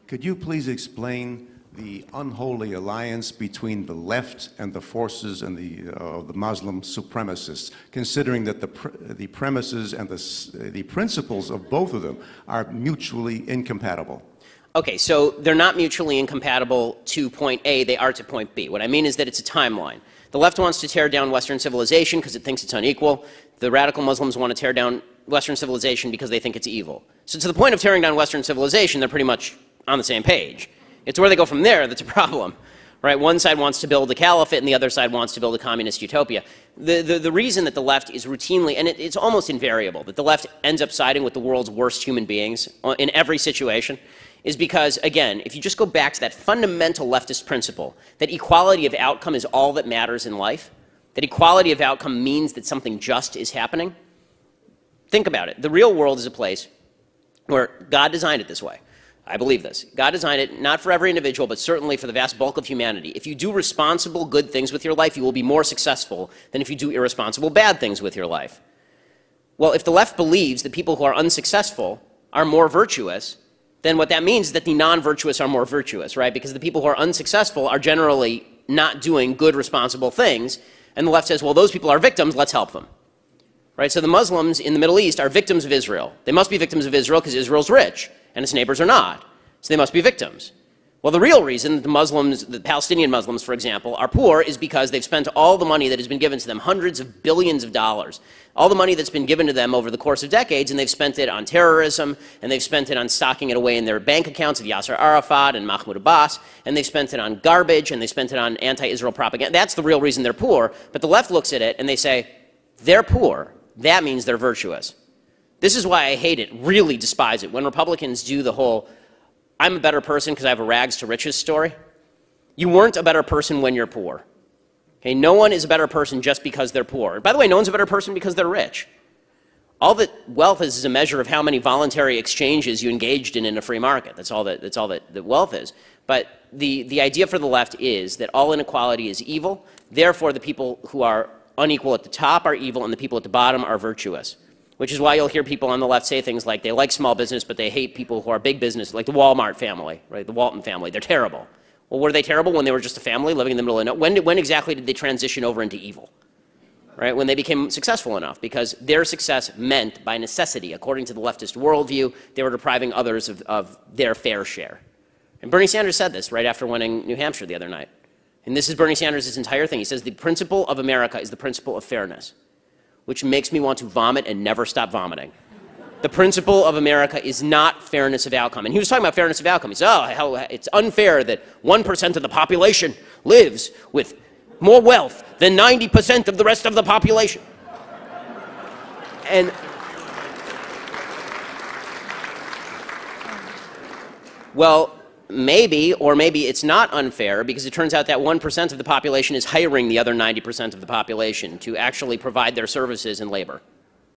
Could you please explain the unholy alliance between the left and the forces and the Muslim supremacists, considering that the premises and the principles of both of them are mutually incompatible? Okay, so they're not mutually incompatible to point A, they are to point B. What I mean is that it's a timeline. The left wants to tear down Western civilization because it thinks it's unequal. The radical Muslims want to tear down Western civilization because they think it's evil. So to the point of tearing down Western civilization, they're pretty much on the same page. It's where they go from there that's a problem, right? One side wants to build a caliphate and the other side wants to build a communist utopia. The reason that the left is routinely, and it's almost invariable, that the left ends up siding with the world's worst human beings in every situation is because, again, if you just go back to that fundamental leftist principle that equality of outcome is all that matters in life, that equality of outcome means that something just is happening, think about it. The real world is a place where God designed it this way. I believe this. God designed it not for every individual, but certainly for the vast bulk of humanity. If you do responsible good things with your life, you will be more successful than if you do irresponsible bad things with your life. Well, if the left believes that people who are unsuccessful are more virtuous, then what that means is that the non-virtuous are more virtuous, right? Because the people who are unsuccessful are generally not doing good, responsible things, and the left says, well, those people are victims, let's help them. Right? So the Muslims in the Middle East are victims of Israel. They must be victims of Israel because Israel's rich, and its neighbors are not. So they must be victims. Well, the real reason the Muslims, the Palestinian Muslims, for example, are poor is because they've spent all the money that has been given to them, hundreds of billions of dollars, all the money that's been given to them over the course of decades, and they've spent it on terrorism, and they've spent it on stocking it away in their bank accounts of Yasser Arafat and Mahmoud Abbas, and they've spent it on garbage, and they spent it on anti-Israel propaganda. That's the real reason they're poor, but the left looks at it and they say, they're poor, that means they're virtuous. This is why I hate it, really despise it, when Republicans do the whole, I'm a better person because I have a rags to riches story. You weren't a better person when you're poor. Okay, no one is a better person just because they're poor. By the way, no one's a better person because they're rich. All that wealth is a measure of how many voluntary exchanges you engaged in a free market. That's all that wealth is. But the idea for the left is that all inequality is evil. Therefore, the people who are unequal at the top are evil and the people at the bottom are virtuous. Which is why you'll hear people on the left say things like they like small business, but they hate people who are big business, like the Walmart family, right? The Walton family. They're terrible. Well, were they terrible when they were just a family living in the middle of nowhere? When exactly did they transition over into evil? Right? When they became successful enough, because their success meant, by necessity, according to the leftist worldview, they were depriving others of their fair share. And Bernie Sanders said this right after winning New Hampshire the other night. And this is Bernie Sanders' entire thing. He says the principle of America is the principle of fairness, which makes me want to vomit and never stop vomiting. The principle of America is not fairness of outcome. And he was talking about fairness of outcome. He said, oh, it's unfair that 1% of the population lives with more wealth than 90% of the rest of the population. And well, maybe, or maybe it's not unfair because it turns out that 1% of the population is hiring the other 90% of the population to actually provide their services and labor.